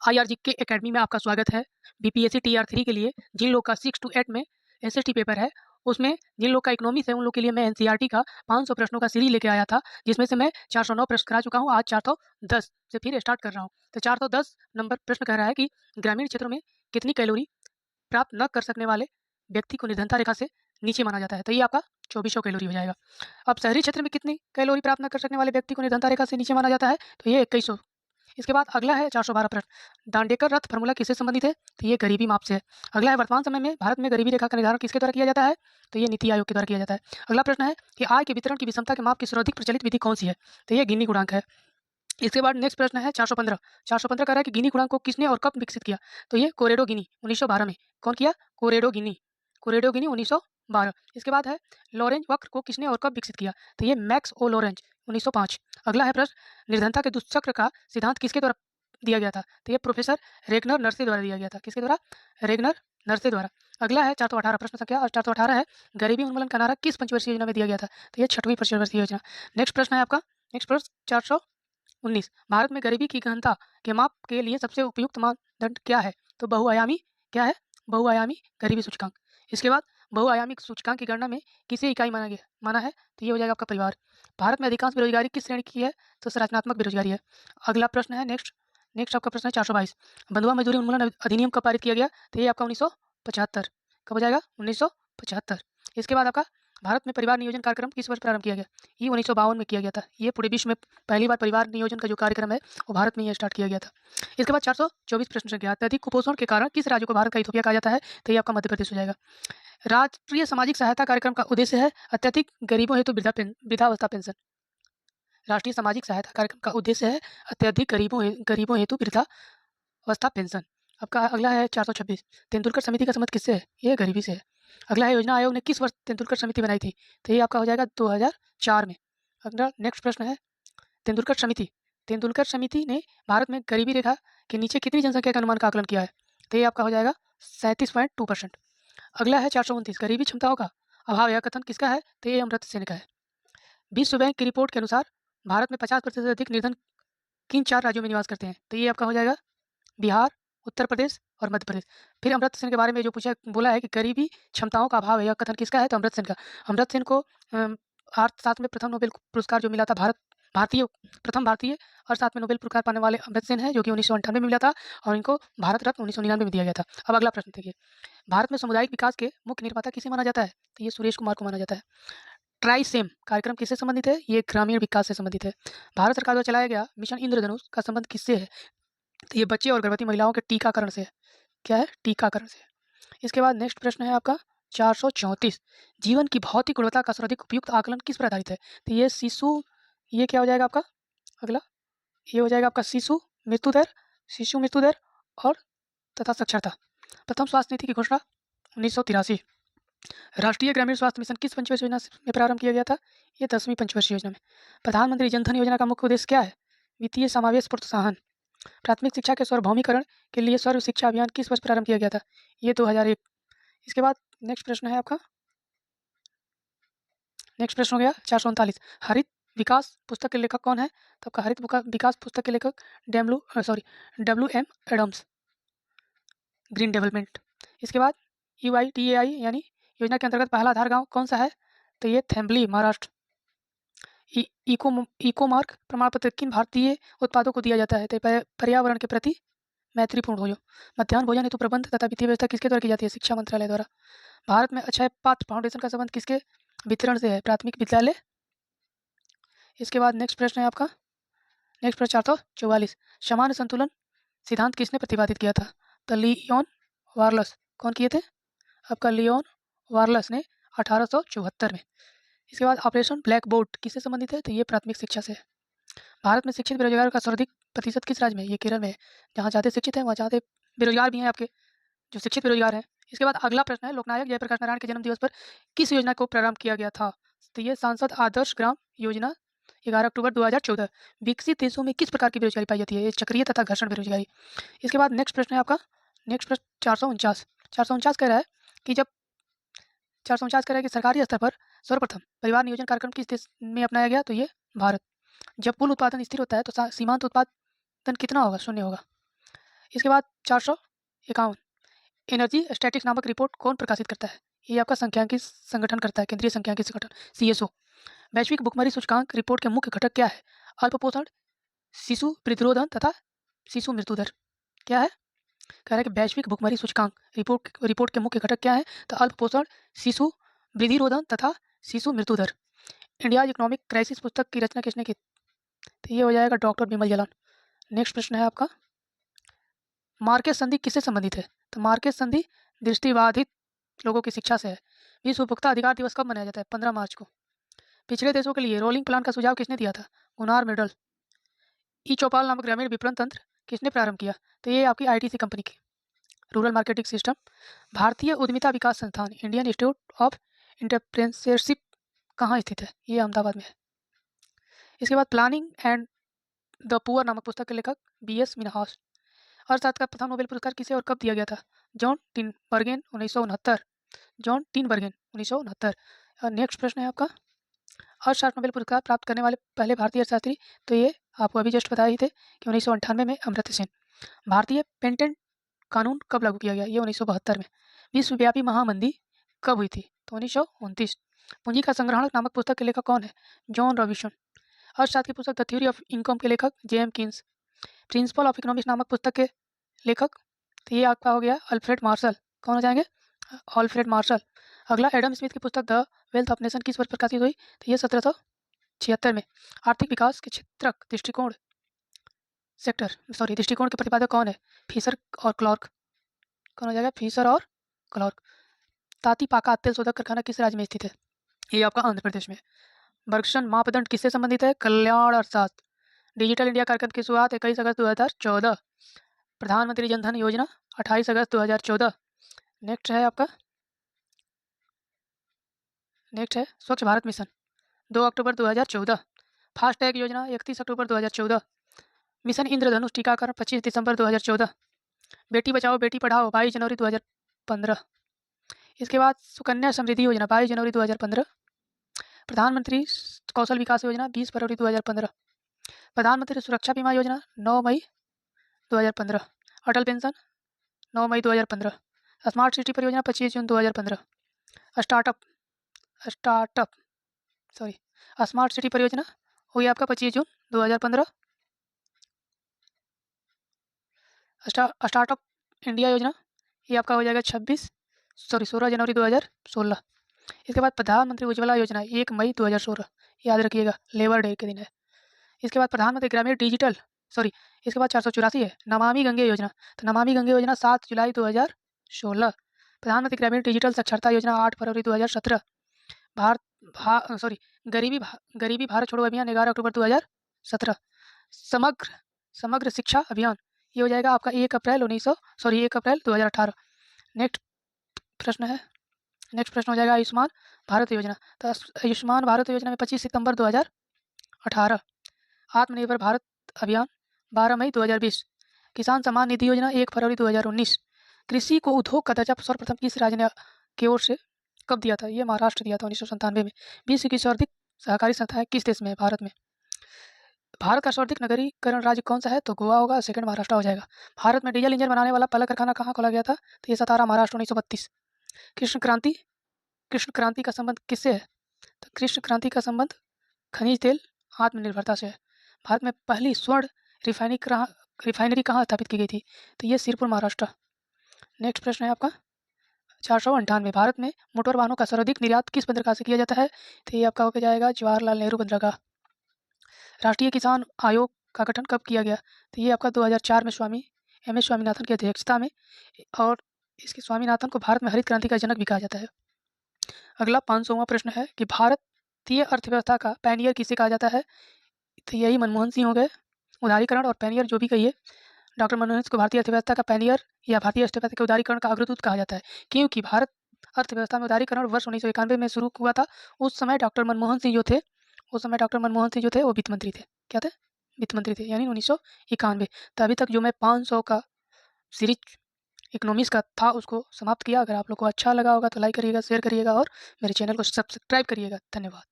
IRGK academy में आपका स्वागत है। बीपीएससी TR3 के लिए जिन लोग का 6 to 8 में SST पेपर है, उसमें जिन लोग का इकोनॉमिक्स है उन लोग के लिए मैं एनसीईआरटी का 500 प्रश्नों का सीरीज लेके आया था, जिसमें से मैं 409 प्रश्न करा चुका हूँ। आज 410 से फिर स्टार्ट कर रहा हूँ। तो 410 नंबर प्रश्न कह रहा है कि ग्रामीण क्षेत्रों में कितनी कैलोरी प्राप्त न कर सकने वाले व्यक्ति को निर्धनता रेखा से नीचे माना जाता है। तो ये आपका 2400 कैलोरी हो जाएगा। अब शहरी क्षेत्र में कितनी कैलोरी प्राप्त न कर सकने वाले व्यक्ति को निर्धनता रेखा से नीचे माना जाता है, तो ये 2100। इसके बाद अगला है 412 प्रश्न, दांडेकर रथ फॉर्मूला किससे संबंधित है, तो ये गरीबी माप से है। अगला है वर्तमान समय में भारत में गरीबी रेखा का निर्धारण किसके द्वारा किया जाता है, तो ये नीति आयोग के द्वारा किया जाता है। अगला प्रश्न है कि आय के वितरण की विषमता के माप की सर्वाधिक प्रचलित विधि कौन सी है, तो ये गिनी गुणांक है। इसके बाद नेक्स्ट प्रश्न है 415। 415 कह रहा है कि गिनी गुणांक को किसने और कब विकसित किया, तो ये कोरेडो गिनी 1912 में। कौन किया, कोरेडो गिनी 1912। इसके बाद है लॉरेंज वक्र को किसने और कब विकसित किया, तो ये मैक्स ओ लॉरेंज 1905। अगला है प्रश्न निर्धनता के दुष्चक्र का सिद्धांत किसके द्वारा दिया गया था, तो ये प्रोफेसर रेगनर नर्से द्वारा दिया गया था। किसके द्वारा, रेगनर नर्से द्वारा। अगला है 418 प्रश्न संख्या 418 है गरीबी उन्मूलन का नारा किस पंचवर्षीय योजना में दिया गया था, तो ये 6वीं पंचवर्षीय योजना। नेक्स्ट प्रश्न है आपका, नेक्स्ट प्रश्न 419, भारत में गरीबी की गहनता के माप के लिए सबसे उपयुक्त मानदंड क्या है, तो बहुआयामी क्या है, बहुआयामी गरीबी सूचकांक। इसके बाद बहुआयामी सूचकांक की गणना में किसे इकाई माना है, तो ये हो जाएगा आपका परिवार। भारत में अधिकांश बेरोजगारी किस श्रेणी की है, तो संरचनात्मक बेरोजगारी है। अगला प्रश्न है नेक्स्ट आपका प्रश्न है 422, बंधुआ मजदूरी उन्मूलन अधिनियम कब पारित किया गया, तो ये आपका 1975। कब हो जाएगा, 1975। इसके बाद आपका भारत में परिवार नियोजन कार्यक्रम किस वर्ष प्रारंभ किया गया, ये 1952 में किया गया था। ये पूरे विश्व में पहली बार परिवार नियोजन का जो कार्यक्रम है वो भारत में ही स्टार्ट किया गया था। इसके बाद 424 प्रश्न संख्या, अत्यधिक कुपोषण के कारण किस राज्य को भारत का इथोपिया कहा जाता है, तो ये आपका मध्य प्रदेश हो जाएगा। राष्ट्रीय सामाजिक सहायता कार्यक्रम का उद्देश्य है अत्यधिक गरीबों हेतु वृद्धावस्था पेंशन। राष्ट्रीय सामाजिक सहायता कार्यक्रम का उद्देश्य है अत्यधिक गरीबों हेतु वृद्धावस्था पेंशन। आपका अगला है 426, तेंदुलकर समिति का संबंध किससे है, ये गरीबी से है। अगला है योजना आयोग ने किस वर्ष तेंदुलकर समिति बनाई थी, तो ये आपका हो जाएगा 2004 में। अगला नेक्स्ट प्रश्न है तेंदुलकर समिति ने भारत में गरीबी रेखा के नीचे कितनी जनसंख्या के अनुमान का आकलन किया है, तो ये आपका हो जाएगा 37.2%। अगला है 429, गरीबी क्षमताओं का अभाव यह कथन किसका है, तो ये अमर्त्य सेन का है। विश्व बैंक की रिपोर्ट के अनुसार भारत में 50% से अधिक निर्धन किन 4 राज्यों में निवास करते हैं, तो ये आपका हो जाएगा बिहार, उत्तर प्रदेश और मध्य प्रदेश। फिर अमर्त्य सेन के बारे में जो बोला है कि गरीबी क्षमताओं का अभाव है, यह कथन किसका है, तो अमर्त्य सेन का। अमर्त्य सेन को अर्थशास्त्र में प्रथम नोबेल पुरस्कार जो मिला था प्रथम भारतीय अर्थशास्त्र में नोबेल पुरस्कार पाने वाले अमर्त्य सेन है, जो कि 1998 में मिला था, और इनको भारत रत्न 1999 में दिया गया था। अब अगला प्रश्न देखिए, भारत में सामुदायिक विकास के मुख्य निर्माता किसे माना जाता है, तो ये सुरेश कुमार को माना जाता है। ट्राइसेम कार्यक्रम किससे संबंधित है, ये ग्रामीण विकास से संबंधित है। भारत सरकार द्वारा चलाया गया मिशन इंद्रधनुष का संबंध किससे है, तो ये बच्चे और गर्भवती महिलाओं के टीकाकरण से है। क्या है, टीकाकरण से। इसके बाद नेक्स्ट प्रश्न है आपका 434, जीवन की भौतिक गुणवत्ता का सर्वाधिक उपयुक्त आकलन किस पर आधारित है, तो ये क्या हो जाएगा आपका, अगला ये हो जाएगा आपका शिशु मृत्यु दर और तथा साक्षरता। प्रथम स्वास्थ्य नीति की घोषणा 1983। राष्ट्रीय ग्रामीण स्वास्थ्य मिशन किस पंचवर्षीय योजना में प्रारंभ किया गया था, ये 10वीं पंचवर्षीय योजना में। प्रधानमंत्री जनधन योजना का मुख्य उद्देश्य क्या है, वित्तीय समावेश प्रोत्साहन। प्राथमिक शिक्षा के सर्वभौमीकरण के लिए सर्व शिक्षा अभियान किस वर्ष प्रारंभ किया गया था, ये 2001। इसके बाद नेक्स्ट प्रश्न है आपका, नेक्स्ट प्रश्न हो गया 439, हरित विकास पुस्तक के लेखक कौन है, तो आपका हरित विकास पुस्तक के लेखक WM एडम्स, ग्रीन डेवलपमेंट। इसके बाद UIDAI यानी योजना के अंतर्गत पहला आधार गांव कौन सा है, तो ये थेम्बली महाराष्ट्र। इको मार्क प्रमाण पत्र किन भारतीय उत्पादों को दिया जाता है, तो पर्यावरण के प्रति मैत्रीपूर्ण हो। मध्याह्न भोजन हेतु प्रबंध तथा वित्तीय व्यवस्था किसके द्वारा की जाती है, शिक्षा मंत्रालय द्वारा। भारत में अक्षय पात्र फाउंडेशन का संबंध किसके वितरण से है, प्राथमिक विद्यालय। इसके बाद नेक्स्ट प्रश्न है आपका, नेक्स्ट प्रश्न 444, समान संतुलन सिद्धांत किसने प्रतिपादित किया था, तो लियोन वार्लस। कौन किए थे, आपका लियोन वार्लस ने 1874 में। इसके बाद ऑपरेशन ब्लैक बोर्ड किससे संबंधित है, तो ये प्राथमिक शिक्षा से है। भारत में शिक्षित बेरोजगार का सर्वाधिक प्रतिशत किस राज्य में, ये केरल में है। जहाँ ज़्यादा शिक्षित है वहाँ ज़्यादा बेरोजगार भी हैं आपके जो शिक्षित बेरोजगार हैं। इसके बाद अगला प्रश्न है, लोकनायक जयप्रकाश नारायण के जन्म दिवस पर किस योजना को प्रारंभ किया गया था, तो ये सांसद आदर्श ग्राम योजना 11 अक्टूबर 2014। विकसित देशों में किस प्रकार की बेरोजगारी पाई जाती है, ये चक्रीय तथा घर्षण बेरोजगारी। इसके बाद नेक्स्ट प्रश्न है आपका, नेक्स्ट प्रश्न 449 कह रहा है कि जब 449 कह रहा है कि सरकारी स्तर पर सर्वप्रथम परिवार नियोजन कार्यक्रम किस देश में अपनाया गया, तो ये भारत। जब कुल उत्पादन स्थिर होता है तो सीमांत उत्पादन कितना होगा, 0 होगा। इसके बाद 451, एनर्जी स्टैटिक्स नामक रिपोर्ट कौन प्रकाशित करता है? ये आपका संख्यांकी संगठन करता है, केंद्रीय संख्यांकी संगठन CSO। वैश्विक भुखमरी सूचकांक रिपोर्ट के मुख्य घटक क्या है? अल्पपोषण, शिशु प्रतिरोधन तथा शिशु मृत्यु दर। क्या है? कह रहा है कि वैश्विक भुखमरी सूचकांक रिपोर्ट के मुख्य घटक क्या है? तो अल्पपोषण, शिशु वृद्धिरोधन तथा शिशु मृत्यु दर। इंडिया इकोनॉमिक क्राइसिस पुस्तक की रचना किसने की? तो ये हो जाएगा डॉक्टर बिमल जलान। नेक्स्ट प्रश्न है आपका, मार्केस संधि किससे संबंधित है? तो मार्केस संधि दृष्टिबाधित लोगों की शिक्षा से है। विश्व उपभोक्ता अधिकार दिवस कब मनाया जाता है? 15 मार्च को। पिछड़े देशों के लिए रोलिंग प्लान का सुझाव किसने दिया था? Gunnar medal. ई चौपाल नामक ग्रामीण विपणन तंत्र किसने प्रारंभ किया? तो ये आपकी ITC कंपनी की, रूरल मार्केटिंग सिस्टम। भारतीय उद्यमिता विकास संस्थान इंडियन इंस्टीट्यूट ऑफ एंटरप्रेन्योरशिप कहाँ स्थित है? ये अहमदाबाद में है। इसके बाद प्लानिंग एंड द पुअर नामक पुस्तक के लेखक BS मिनहास। अर्थशास्त्र का प्रथम नोबेल पुरस्कार किसे और कब दिया गया था? John Tinbergen 1969। John Tinbergen 1969। Next प्रश्न है आपका, अर्थशास्त्र नोबेल पुरस्कार प्राप्त करने वाले पहले भारतीय अर्थशास्त्री? तो ये आपको अभी जस्ट बताया ही थे कि 1998 में अमर्त्य सेन। भारतीय पेटेंट कानून कब लागू किया गया? ये 1972 में। विश्वव्यापी महामंदी कब हुई थी? तो 1929। पूंजी का संग्रहण नामक पुस्तक के लेखक कौन है? John Robinson. अर्थशास्त्र की पुस्तक द थ्योरी ऑफ इनकम के लेखक JM Keynes. Principle of economics नामक पुस्तक के लेखक? तो ये आपका हो गया अल्फ्रेड मार्शल। कौन हो जाएंगे? Alfred Marshall. अगला, एडम स्मिथ की पुस्तक द वेल्थ ऑफ नेशन किस वर्ष प्रकाशित हुई? तो ये 1776 में। आर्थिक विकास के क्षेत्रक दृष्टिकोण दृष्टिकोण के प्रतिपादक कौन है? फिशर और क्लार्क। कौन हो जाएगा? फिशर और क्लार्क। ताती पाका तेल शोधक कारखाना किस राज्य में स्थित है? ये आपका आंध्र प्रदेश में। बर्गसन मापदंड किससे संबंधित है? कल्याण अर्थशास्त्र। डिजिटल इंडिया कार्यक्रम की शुरुआत 21 अगस्त 2014। प्रधानमंत्री जनधन योजना 28 अगस्त 2014। नेक्स्ट है स्वच्छ भारत मिशन 2 अक्टूबर 2014। फास्टैग योजना 31 अक्टूबर 2014। मिशन इंद्रधनुष टीकाकरण 25 दिसंबर 2014। बेटी बचाओ बेटी पढ़ाओ 22 जनवरी 2015। इसके बाद सुकन्या समृद्धि योजना 22 जनवरी 2015। प्रधानमंत्री कौशल विकास योजना 20 फरवरी 2015। प्रधानमंत्री सुरक्षा बीमा योजना 9 मई 2015। अटल पेंशन 9 मई 2015। स्मार्ट सिटी परियोजना 25 जून 2015। स्मार्ट सिटी परियोजना हुई आपका 25 जून 2015। स्टार्टअप इंडिया योजना ये आपका हो जाएगा 16 जनवरी 2016। इसके बाद प्रधानमंत्री उज्ज्वला योजना 1 मई 2016, याद रखिएगा लेबर डे के दिन है। इसके बाद प्रधानमंत्री ग्रामीण इसके बाद 484 है नमामि गंगे योजना। तो नमामि गंगे योजना 7 जुलाई 2016। प्रधानमंत्री ग्रामीण डिजिटल साक्षरता योजना 8 फरवरी 2017। गरीबी भारत छोड़ो अभियान 11 अक्टूबर 2017। समग्र शिक्षा अभियान ये हो जाएगा आपका 1 अप्रैल 2018। नेक्स्ट प्रश्न हो जाएगा आयुष्मान भारत योजना। तो आयुष्मान भारत योजना में 25 सितंबर 2018। आत्मनिर्भर भारत अभियान 12 मई 2020। किसान सम्मान निधि योजना 1 फरवरी 2019। कृषि को उद्योग का दर्जा सर्वप्रथम किस राज्य ने की ओर से कब दिया था? ये महाराष्ट्र दिया था 1997 में। विश्व की सर्वाधिक सहकारी संस्थाएं किस देश में है? भारत में। भारत का सर्वाधिक नगरीकरण राज्य कौन सा है? तो गोवा होगा, सेकंड महाराष्ट्र हो जाएगा। भारत में डीजल इंजन बनाने वाला पहला कारखाना कहाँ खोला गया था? तो ये सतारा महाराष्ट्र 1932। कृष्ण क्रांति का संबंध किससे है? तो कृष्ण क्रांति का संबंध खनिज तेल आत्मनिर्भरता से है। भारत में पहली स्वर्ण रिफाइनरी कहाँ स्थापित की गई थी? तो ये सिरपुर महाराष्ट्र। नेक्स्ट प्रश्न है आपका 498। भारत में मोटर वाहनों का सर्वाधिक निर्यात किस बंदरगाह से किया जाता है? तो ये आपका होकर जाएगा जवाहरलाल नेहरू बंदरगाह। राष्ट्रीय किसान आयोग का गठन कब किया गया? तो ये आपका 2004 में स्वामी MS स्वामीनाथन की अध्यक्षता में। और इसके स्वामीनाथन को भारत में हरित क्रांति का जनक भी कहा जाता है। अगला 500वां प्रश्न है कि भारतीय अर्थव्यवस्था का पैनियर किसे कहा जाता है? तो यही मनमोहन सिंह हो गए। उदारीकरण और पैनियर जो भी कहिए, डॉक्टर मनमोहन सिंह को भारतीय अर्थव्यवस्था का पैनियर या भारतीय अर्थव्यवस्था के उदारीकरण का अग्रदूत कहा जाता है, क्योंकि भारत अर्थव्यवस्था में उदारीकरण वर्ष 1991 में शुरू हुआ था। उस समय डॉक्टर मनमोहन सिंह जो थे वो वित्त मंत्री थे। क्या थे? वित्त मंत्री थे, यानी 1991। तो अभी तक जो मैं 500 का सीरीज इकोनॉमिक्स का था उसको समाप्त किया। अगर आप लोग को अच्छा लगा होगा तो लाइक करिएगा, शेयर करिएगा और मेरे चैनल को सब्सक्राइब करिएगा। धन्यवाद।